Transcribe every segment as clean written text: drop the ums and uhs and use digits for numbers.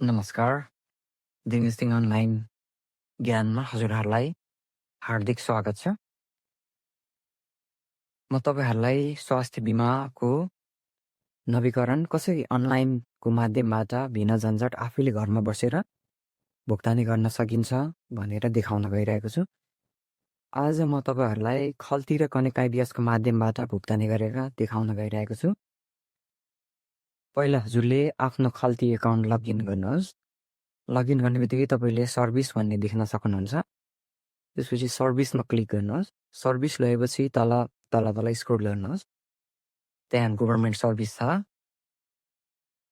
नमस्कार। दिनेशसिंह अनलाइन ज्ञानमा हजुरहरूलाई हार्दिक स्वागत छ। म तपाईँहरूलाई स्वास्थ्य बिमाको नवीकरण कसरी अनलाइनको माध्यमबाट बिना झन्झट आफैले घरमा बसेर भुक्तानी गर्न सकिन्छ भनेर देखाउन गइरहेको छु। आज म तपाईँहरूलाई खल्ती र कनेक्ट आइबिएसको माध्यमबाट भुक्तानी गरेर देखाउन गइरहेको छु। पहिला हजुरले आफ्नो खल्ती एकाउन्ट लगइन गर्नुहोस्। लगइन गर्ने बित्तिकै तपाईँले सर्भिस भन्ने देख्न सक्नुहुन्छ। त्यसपछि सर्भिसमा क्लिक गर्नुहोस्। सर्भिस लगेपछि तल स्क्रोल गर्नुहोस्। त्यहाँ गभर्मेन्ट सर्भिस छ।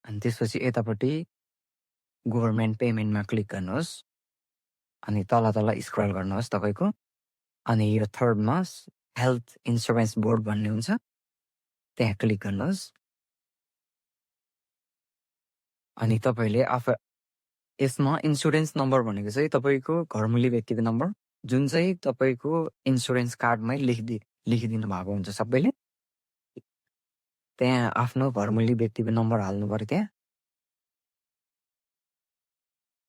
अनि त्यसपछि यतापट्टि गभर्मेन्ट पेमेन्टमा क्लिक गर्नुहोस्। अनि तल स्क्रोल गर्नुहोस् तपाईँको। अनि यो थर्डमा हेल्थ इन्सुरेन्स बोर्ड भन्ने हुन्छ, त्यहाँ क्लिक गर्नुहोस्। अनि तपाईँले यसमा इन्सुरेन्स नम्बर भनेको चाहिँ तपाईँको घरमुली व्यक्तिको नम्बर, जुन चाहिँ तपाईँको इन्सुरेन्स कार्डमै लेखिदिनु भएको हुन्छ सबैले। त्यहाँ आफ्नो घरमुली व्यक्तिको नम्बर हाल्नु पर्यो। त्यहाँ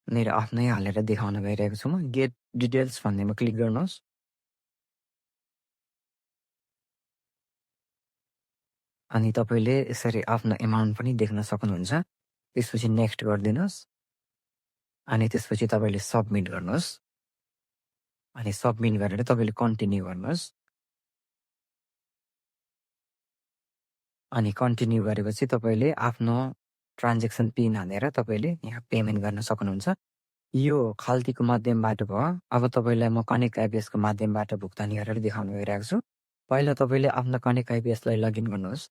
मेरो आफ्नै हालेर देखाउन गइरहेको छु। म गेट डिटेल्स भन्नेमा क्लिक गर्नुहोस्। अनि तपाईँले यसरी आफ्नो एमाउन्ट पनि देख्न सक्नुहुन्छ। त्यसपछि नेक्स्ट गरिदिनुहोस्। अनि त्यसपछि तपाईँले सबमिट गर्नुहोस्। अनि सबमिट गरेर तपाईँले कन्टिन्यू गर्नुहोस्। अनि कन्टिन्यू गरेपछि तपाईँले आफ्नो ट्रान्जेक्सन पिन हालेर तपाईँले यहाँ पेमेन्ट गर्न सक्नुहुन्छ। यो खल्तीको माध्यमबाट भयो। अब तपाईँलाई म कनेक्ट आइबिएसको माध्यमबाट भुक्तानी गरेर देखाउन गइरहेको छु। पहिला तपाईँले आफ्नो कनेक्ट आइबिएसलाई लगइन गर्नुहोस्।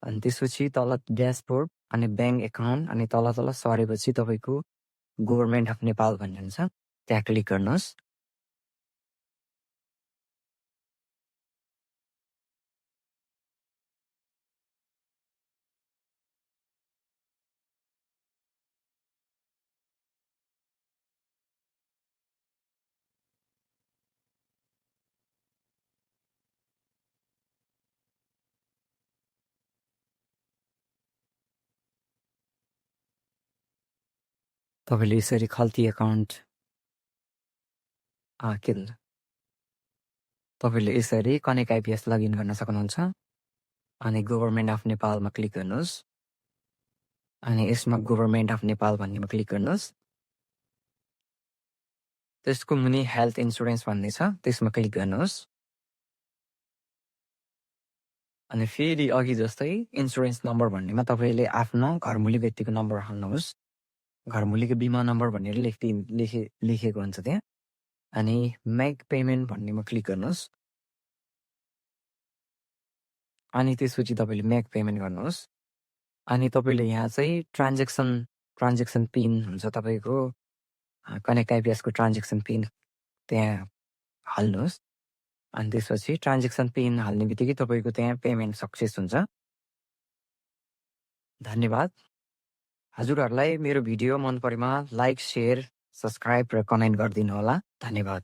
अनि त्यसपछि तल ड्यासबोर्ड अनि ब्याङ्क एकाउन्ट अनि तल सरेपछि तपाईँको गभर्मेन्ट अफ नेपाल भन्ने हुन्छ, त्यहाँ क्लिक गर्नुहोस्। तपाईँले यसरी खल्ती एकाउन्ट तपाईँले यसरी कनेक्ट आइपिएस लगइन गर्न सक्नुहुन्छ। अनि गभर्मेन्ट अफ नेपालमा क्लिक गर्नुहोस्। अनि यसमा गभर्मेन्ट अफ नेपाल भन्नेमा क्लिक गर्नुहोस्। त्यसको मुनि हेल्थ इन्सुरेन्स भन्ने छ, त्यसमा क्लिक गर्नुहोस्। अनि फेरि अघि जस्तै इन्सुरेन्स नम्बर भन्नेमा तपाईँले आफ्नो घरमुली व्यक्तिको नम्बर हाल्नुहोस्। घरमुलीको बिमा नम्बर भनेर लेखेको हुन्छ त्यहाँ। अनि मेक पेमेन्ट भन्नेमा क्लिक गर्नुहोस्। अनि त्यसपछि तपाईँले मेक पेमेन्ट गर्नुहोस्। अनि तपाईँले यहाँ चाहिँ ट्रान्जेक्सन पिन हुन्छ तपाईँको कनेक्ट आइपिएसको ट्रान्जेक्सन पिन त्यहाँ हाल्नुहोस्। अनि त्यसपछि ट्रान्जेक्सन पिन हाल्ने बित्तिकै तपाईँको त्यहाँ पेमेन्ट सक्सेस हुन्छ। धन्यवाद। हजुरहरूलाई मेरो भिडियो मन परेमा लाइक, सेयर, सब्सक्राइब र कमेन्ट गरिदिनु होला। धन्यवाद।